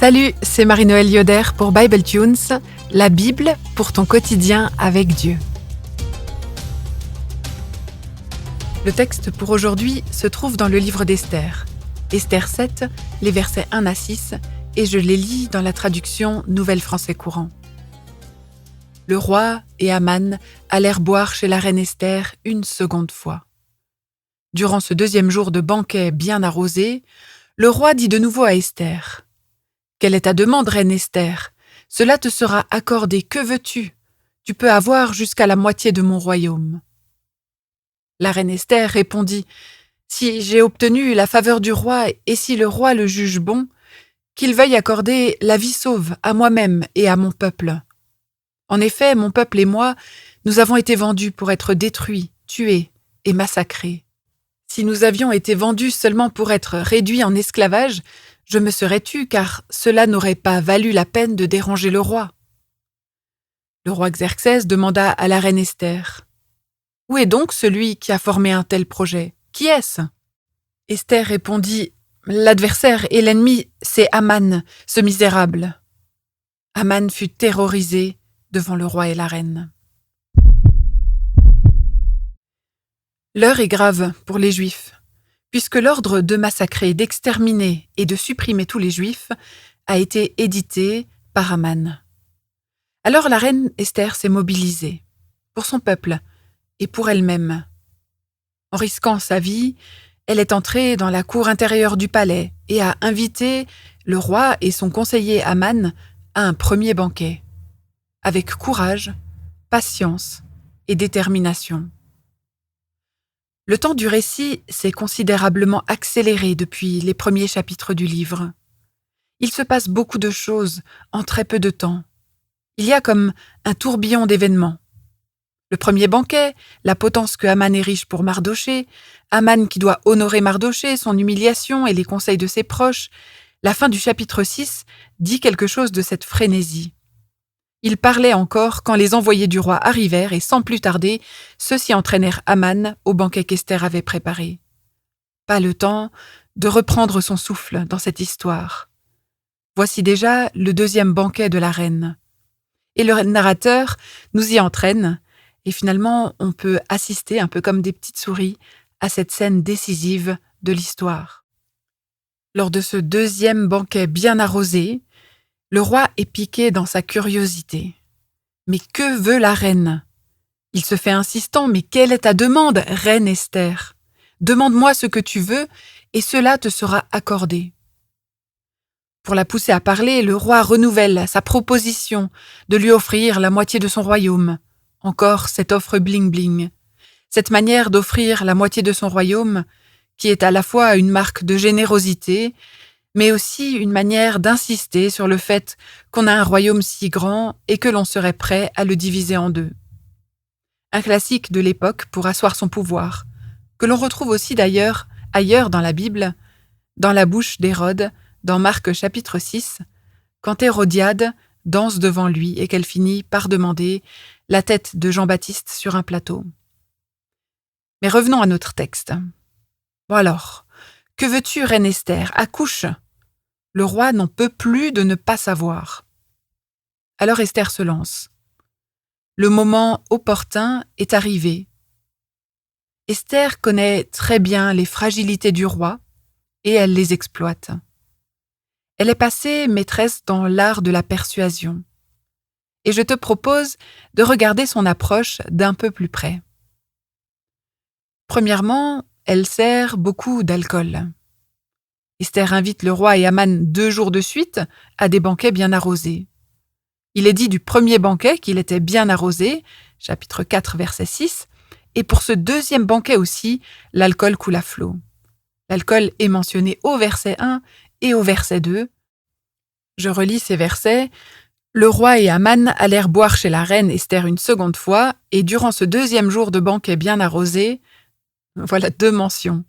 Salut, c'est Marie-Noëlle Yoder pour Bible Tunes, la Bible pour ton quotidien avec Dieu. Le texte pour aujourd'hui se trouve dans le livre d'Esther. Esther 7, les versets 1 à 6, et je les lis dans la traduction Nouvelle Français Courant. Le roi et Aman allèrent boire chez la reine Esther une seconde fois. Durant ce deuxième jour de banquet bien arrosé, le roi dit de nouveau à Esther : « Quelle est ta demande, reine Esther ? Cela te sera accordé. Que veux-tu ? Tu peux avoir jusqu'à la moitié de mon royaume. » La reine Esther répondit : « Si j'ai obtenu la faveur du roi et si le roi le juge bon, qu'il veuille accorder la vie sauve à moi-même et à mon peuple. En effet, mon peuple et moi, nous avons été vendus pour être détruits, tués et massacrés. Si nous avions été vendus seulement pour être réduits en esclavage, je me serais tue, car cela n'aurait pas valu la peine de déranger le roi. » Le roi Xerxès demanda à la reine Esther : « Où est donc celui qui a formé un tel projet ? Qui est-ce » Esther répondit : « L'adversaire et l'ennemi, c'est Aman, ce misérable. » Aman fut terrorisé devant le roi et la reine. L'heure est grave pour les Juifs, puisque l'ordre de massacrer, d'exterminer et de supprimer tous les Juifs a été édité par Aman. Alors la reine Esther s'est mobilisée, pour son peuple et pour elle-même. En risquant sa vie, elle est entrée dans la cour intérieure du palais et a invité le roi et son conseiller Aman à un premier banquet, avec courage, patience et détermination. Le temps du récit s'est considérablement accéléré depuis les premiers chapitres du livre. Il se passe beaucoup de choses en très peu de temps. Il y a comme un tourbillon d'événements. Le premier banquet, la potence que Aman érige pour Mardochée, Aman qui doit honorer Mardochée, son humiliation et les conseils de ses proches, la fin du chapitre 6 dit quelque chose de cette frénésie. Il parlait encore quand les envoyés du roi arrivèrent et sans plus tarder, ceux-ci entraînèrent Aman au banquet qu'Esther avait préparé. Pas le temps de reprendre son souffle dans cette histoire. Voici déjà le deuxième banquet de la reine. Et le narrateur nous y entraîne, et finalement on peut assister, un peu comme des petites souris, à cette scène décisive de l'histoire. Lors de ce deuxième banquet bien arrosé, le roi est piqué dans sa curiosité. Mais que veut la reine ? Il se fait insistant. Mais quelle est ta demande, reine Esther ? Demande-moi ce que tu veux, et cela te sera accordé. Pour la pousser à parler, le roi renouvelle sa proposition de lui offrir la moitié de son royaume. Encore cette offre bling-bling. Cette manière d'offrir la moitié de son royaume, qui est à la fois une marque de générosité, mais aussi une manière d'insister sur le fait qu'on a un royaume si grand et que l'on serait prêt à le diviser en deux. Un classique de l'époque pour asseoir son pouvoir, que l'on retrouve aussi d'ailleurs ailleurs dans la Bible, dans la bouche d'Hérode, dans Marc chapitre 6, quand Hérodiade danse devant lui et qu'elle finit par demander la tête de Jean-Baptiste sur un plateau. Mais revenons à notre texte. Bon alors, que veux-tu, reine Esther ? Accouche ! Le roi n'en peut plus de ne pas savoir. Alors Esther se lance. Le moment opportun est arrivé. Esther connaît très bien les fragilités du roi et elle les exploite. Elle est passée maîtresse dans l'art de la persuasion. Et je te propose de regarder son approche d'un peu plus près. Premièrement, elle sert beaucoup d'alcool. Esther invite le roi et Aman 2 jours de suite à des banquets bien arrosés. Il est dit du premier banquet qu'il était bien arrosé, chapitre 4, verset 6, et pour ce deuxième banquet aussi, l'alcool coule à flot. L'alcool est mentionné au verset 1 et au verset 2. Je relis ces versets. Le roi et Aman allèrent boire chez la reine Esther une seconde fois, et durant ce deuxième jour de banquet bien arrosé, voilà 2 mentions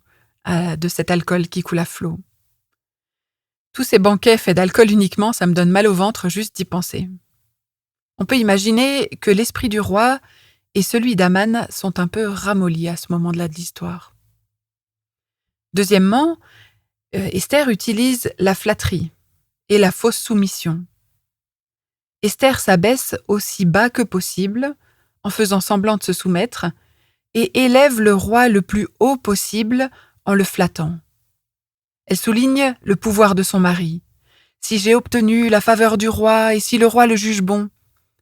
de cet alcool qui coule à flot. Tous ces banquets faits d'alcool uniquement, ça me donne mal au ventre juste d'y penser. On peut imaginer que l'esprit du roi et celui d'Aman sont un peu ramollis à ce moment-là de l'histoire. Deuxièmement, Esther utilise la flatterie et la fausse soumission. Esther s'abaisse aussi bas que possible, en faisant semblant de se soumettre, et élève le roi le plus haut possible en le flattant. Elle souligne le pouvoir de son mari. « Si j'ai obtenu la faveur du roi et si le roi le juge bon »,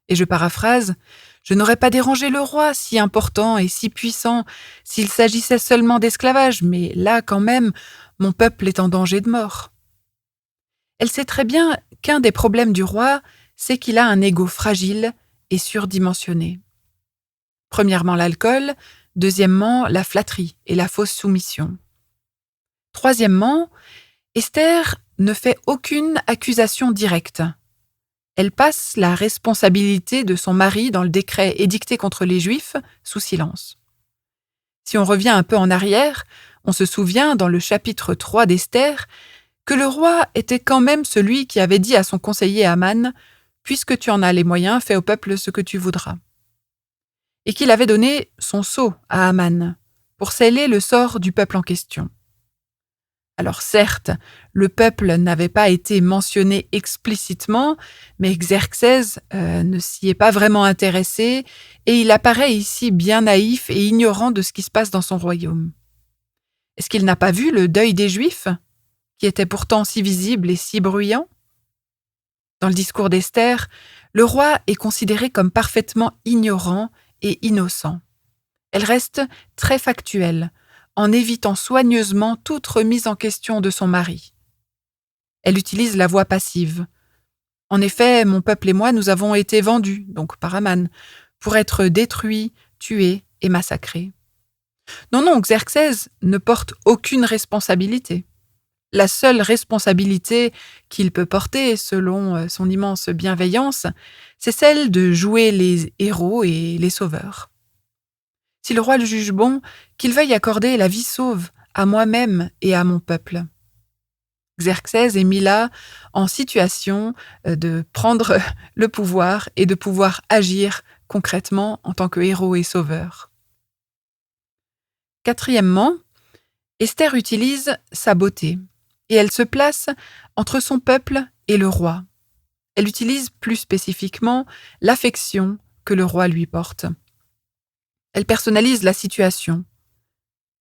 et je paraphrase, « je n'aurais pas dérangé le roi, si important et si puissant, s'il s'agissait seulement d'esclavage, mais là, quand même, mon peuple est en danger de mort. » Elle sait très bien qu'un des problèmes du roi, c'est qu'il a un ego fragile et surdimensionné. Premièrement, l'alcool, deuxièmement, la flatterie et la fausse soumission. Troisièmement, Esther ne fait aucune accusation directe. Elle passe la responsabilité de son mari dans le décret édicté contre les Juifs sous silence. Si on revient un peu en arrière, on se souvient dans le chapitre 3 d'Esther que le roi était quand même celui qui avait dit à son conseiller Aman « Puisque tu en as les moyens, fais au peuple ce que tu voudras ». Et qu'il avait donné son sceau à Aman pour sceller le sort du peuple en question. Alors certes, le peuple n'avait pas été mentionné explicitement, mais Xerxès ne s'y est pas vraiment intéressé et il apparaît ici bien naïf et ignorant de ce qui se passe dans son royaume. Est-ce qu'il n'a pas vu le deuil des Juifs, qui était pourtant si visible et si bruyant? Dans le discours d'Esther, le roi est considéré comme parfaitement ignorant et innocent. Elle reste très factuelle, en évitant soigneusement toute remise en question de son mari. Elle utilise la voix passive. En effet, mon peuple et moi, nous avons été vendus, donc par Aman, pour être détruits, tués et massacrés. Non, Xerxès ne porte aucune responsabilité. La seule responsabilité qu'il peut porter, selon son immense bienveillance, c'est celle de jouer les héros et les sauveurs. Si le roi le juge bon, qu'il veuille accorder la vie sauve à moi-même et à mon peuple. Xerxès est mis là en situation de prendre le pouvoir et de pouvoir agir concrètement en tant que héros et sauveur. Quatrièmement, Esther utilise sa beauté et elle se place entre son peuple et le roi. Elle utilise plus spécifiquement l'affection que le roi lui porte. Elle personnalise la situation.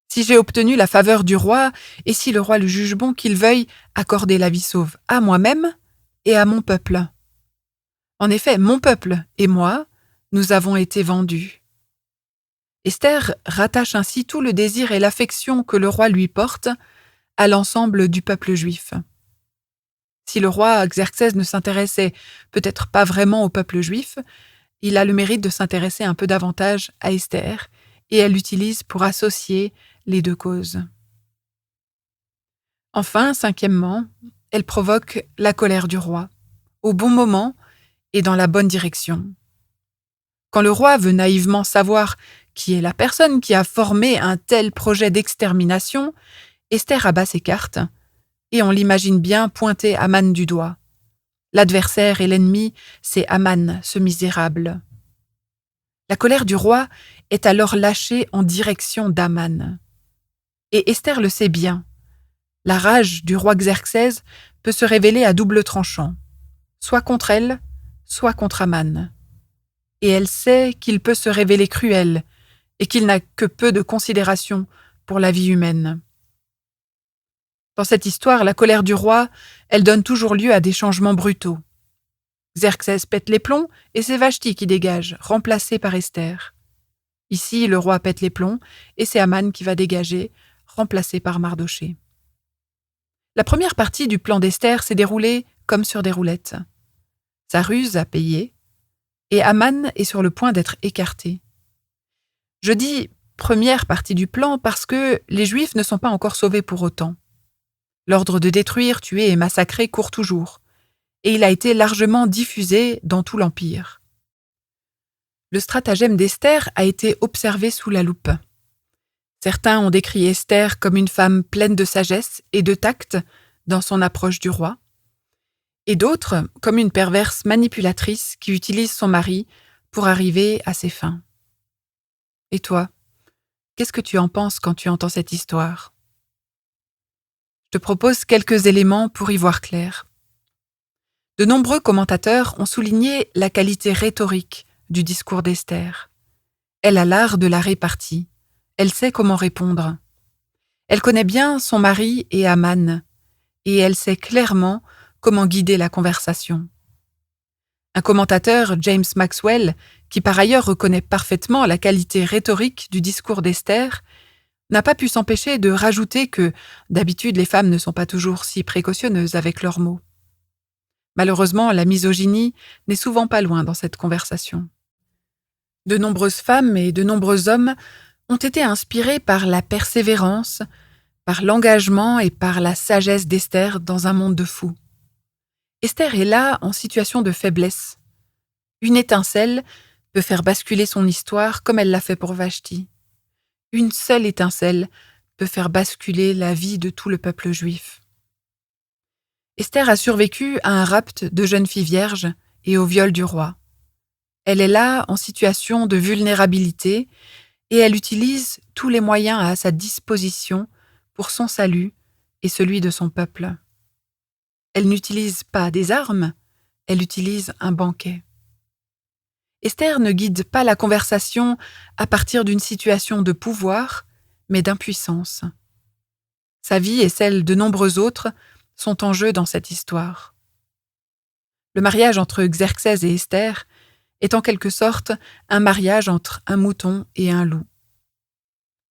Si j'ai obtenu la faveur du roi, et si le roi le juge bon, qu'il veuille accorder la vie sauve à moi-même et à mon peuple. En effet, mon peuple et moi, nous avons été vendus. Esther rattache ainsi tout le désir et l'affection que le roi lui porte à l'ensemble du peuple juif. Si le roi Xerxès ne s'intéressait peut-être pas vraiment au peuple juif, il a le mérite de s'intéresser un peu davantage à Esther, et elle l'utilise pour associer les deux causes. Enfin, cinquièmement, elle provoque la colère du roi, au bon moment et dans la bonne direction. Quand le roi veut naïvement savoir qui est la personne qui a formé un tel projet d'extermination, Esther abat ses cartes, et on l'imagine bien pointer Aman du doigt. L'adversaire et l'ennemi, c'est Aman, ce misérable. La colère du roi est alors lâchée en direction d'Aman. Et Esther le sait bien. La rage du roi Xerxès peut se révéler à double tranchant, soit contre elle, soit contre Aman. Et elle sait qu'il peut se révéler cruel et qu'il n'a que peu de considération pour la vie humaine. Dans cette histoire, la colère du roi, elle donne toujours lieu à des changements brutaux. Xerxès pète les plombs et c'est Vashti qui dégage, remplacée par Esther. Ici, le roi pète les plombs et c'est Aman qui va dégager, remplacé par Mardochée. La première partie du plan d'Esther s'est déroulée comme sur des roulettes. Sa ruse a payé et Aman est sur le point d'être écarté. Je dis première partie du plan parce que les Juifs ne sont pas encore sauvés pour autant. L'ordre de détruire, tuer et massacrer court toujours, et il a été largement diffusé dans tout l'Empire. Le stratagème d'Esther a été observé sous la loupe. Certains ont décrit Esther comme une femme pleine de sagesse et de tact dans son approche du roi, et d'autres comme une perverse manipulatrice qui utilise son mari pour arriver à ses fins. Et toi, qu'est-ce que tu en penses quand tu entends cette histoire ? Je te propose quelques éléments pour y voir clair. De nombreux commentateurs ont souligné la qualité rhétorique du discours d'Esther. Elle a l'art de la répartie. Elle sait comment répondre. Elle connaît bien son mari et Haman, et elle sait clairement comment guider la conversation. Un commentateur, James Maxwell, qui par ailleurs reconnaît parfaitement la qualité rhétorique du discours d'Esther, n'a pas pu s'empêcher de rajouter que, d'habitude, les femmes ne sont pas toujours si précautionneuses avec leurs mots. Malheureusement, la misogynie n'est souvent pas loin dans cette conversation. De nombreuses femmes et de nombreux hommes ont été inspirés par la persévérance, par l'engagement et par la sagesse d'Esther dans un monde de fous. Esther est là en situation de faiblesse. Une étincelle peut faire basculer son histoire comme elle l'a fait pour Vashti. Une seule étincelle peut faire basculer la vie de tout le peuple juif. Esther a survécu à un rapt de jeunes filles vierges et au viol du roi. Elle est là en situation de vulnérabilité et elle utilise tous les moyens à sa disposition pour son salut et celui de son peuple. Elle n'utilise pas des armes, elle utilise un banquet. Esther ne guide pas la conversation à partir d'une situation de pouvoir, mais d'impuissance. Sa vie et celle de nombreux autres sont en jeu dans cette histoire. Le mariage entre Xerxès et Esther est en quelque sorte un mariage entre un mouton et un loup.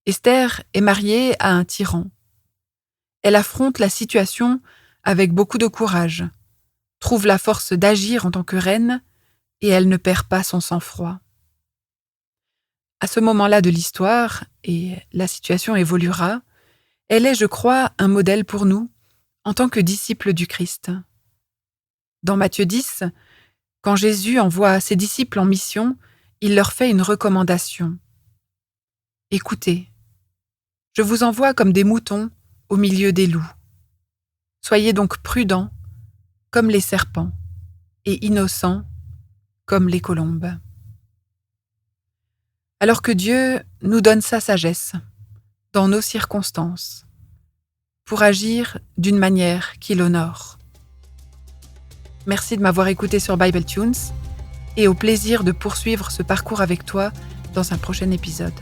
Esther est mariée à un tyran. Elle affronte la situation avec beaucoup de courage, trouve la force d'agir en tant que reine et elle ne perd pas son sang-froid. À ce moment-là de l'histoire, et la situation évoluera, elle est, je crois, un modèle pour nous en tant que disciples du Christ. Dans Matthieu 10, quand Jésus envoie ses disciples en mission, il leur fait une recommandation. « Écoutez, je vous envoie comme des moutons au milieu des loups. Soyez donc prudents comme les serpents et innocents comme les colombes. » Alors que Dieu nous donne sa sagesse dans nos circonstances pour agir d'une manière qui l'honore. Merci de m'avoir écouté sur Bible Tunes et au plaisir de poursuivre ce parcours avec toi dans un prochain épisode.